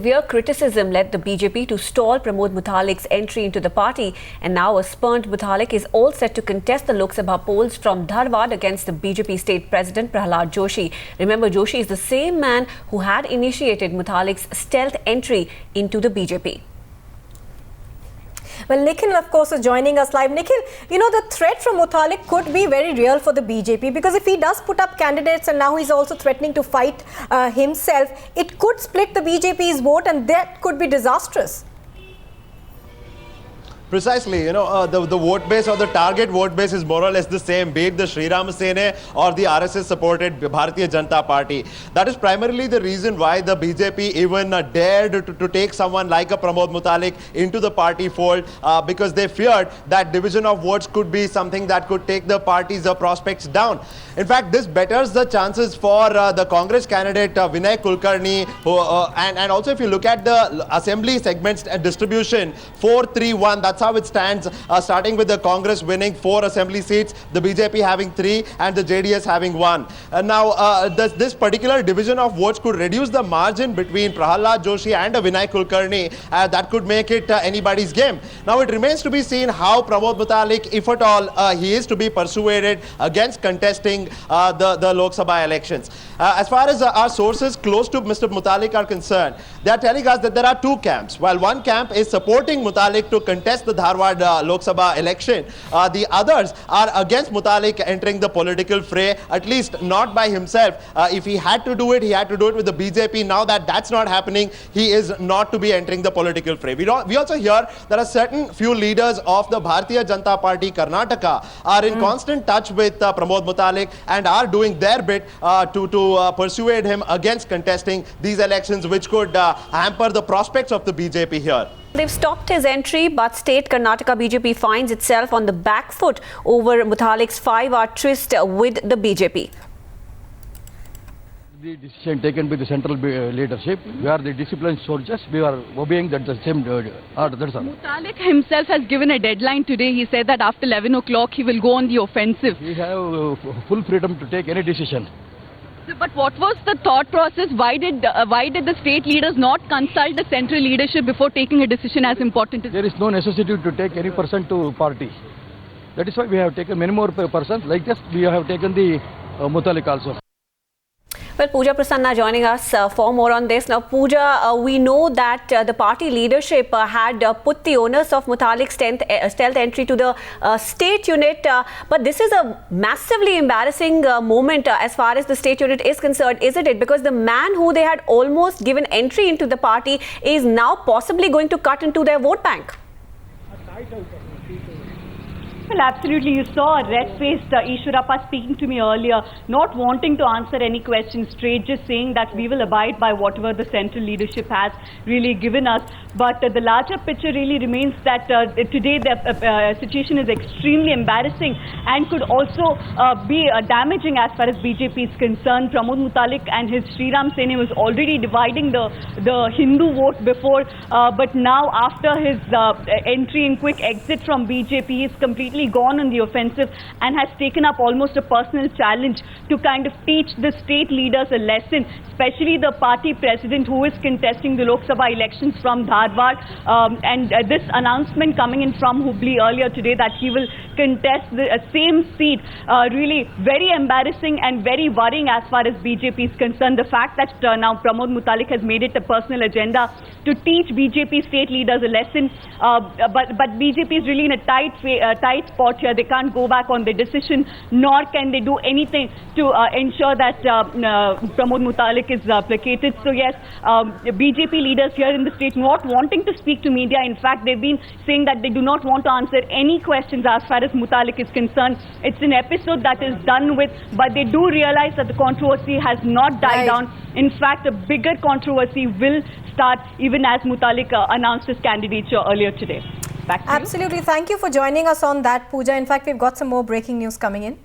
Severe criticism led the BJP to stall Pramod Mutalik's entry into the party, and now a spurned Mutalik is all set to contest the Lok Sabha polls from Dharwad against the BJP state president Prahlad Joshi. Remember, Joshi is the same man who had initiated Mutalik's stealth entry into the BJP. Well, Nikhil, of course, is joining us live. Nikhil, the threat from Mutalik could be very real for the BJP, because if he does put up candidates and now he's also threatening to fight himself, it could split the BJP's vote, and that could be disastrous. Precisely, the vote base or the target vote base is more or less the same, be it the Sri Ram Sena or the RSS-supported Bharatiya Janata Party. That is primarily the reason why the BJP even dared to take someone like a Pramod Mutalik into the party fold, because they feared that division of votes could be something that could take the party's prospects down. In fact, this betters the chances for the Congress candidate Vinay Kulkarni, and also if you look at the assembly segments distribution, 4-3-1, that's how it stands, starting with the Congress winning 4 assembly seats, the BJP having 3 and the JDS having 1. Now, this particular division of votes could reduce the margin between Prahlad Joshi and Vinay Kulkarni. That could make it anybody's game. Now, it remains to be seen how Pramod Mutalik, if at all he is to be persuaded against contesting the Lok Sabha elections. As far as our sources close to Mr. Mutalik are concerned, they are telling us that there are 2 camps. While one camp is supporting Mutalik to contest the Dharwad Lok Sabha election, the others are against Mutalik entering the political fray, at least not by himself. If he had to do it, he had to do it with the BJP. Now that that's not happening, he is not to be entering the political fray. We also hear that a certain few leaders of the Bharatiya Janata Party Karnataka are in constant touch with Pramod Mutalik and are doing their bit to persuade him against contesting these elections, which could hamper the prospects of the BJP here. They've stopped his entry, but state Karnataka BJP finds itself on the back foot over Mutalik's 5-hour tryst with the BJP. The decision taken by the central leadership, we are the disciplined soldiers, we are obeying that the same order. That's all. Mutalik himself has given a deadline today. He said that after 11 o'clock he will go on the offensive. We have full freedom to take any decision. But what was the thought process? Why did the state leaders not consult the central leadership before taking a decision as important as There is no necessity to take any person to party. That is why we have taken many more persons. Like this, we have taken the Mutalik also. Well, Pooja Prasanna joining us for more on this. Now, Pooja, we know that the party leadership had put the onus of Mutalik's stealth entry to the state unit. But this is a massively embarrassing moment as far as the state unit is concerned, isn't it? Because the man who they had almost given entry into the party is now possibly going to cut into their vote bank. Well, absolutely. You saw a red-faced Ishwarappa speaking to me earlier, not wanting to answer any questions straight, just saying that we will abide by whatever the central leadership has really given us. But the larger picture really remains that today the situation is extremely embarrassing and could also be damaging as far as BJP is concerned. Pramod Mutalik and his Sri Ram Sena was already dividing the Hindu vote before, but now after his entry and quick exit from BJP, he is completely gone on the offensive and has taken up almost a personal challenge to kind of teach the state leaders a lesson, especially the party president who is contesting the Lok Sabha elections from Dharwad. And this announcement coming in from Hubli earlier today that he will contest the same seat, really very embarrassing and very worrying as far as BJP is concerned. The fact that now Pramod Mutalik has made it a personal agenda to teach BJP state leaders a lesson, but BJP is really in a tight spot here. They can't go back on their decision, nor can they do anything to ensure that Pramod Mutalik is placated. So yes, BJP leaders here in the state not wanting to speak to media. In fact, they've been saying that they do not want to answer any questions as far as Mutalik is concerned. It's an episode that is done with, but they do realize that the controversy has not died down. In fact, a bigger controversy will start even as Mutalik announced his candidature earlier today. Back to you. Absolutely. Thank you for joining us on that, Pooja. In fact, we've got some more breaking news coming in.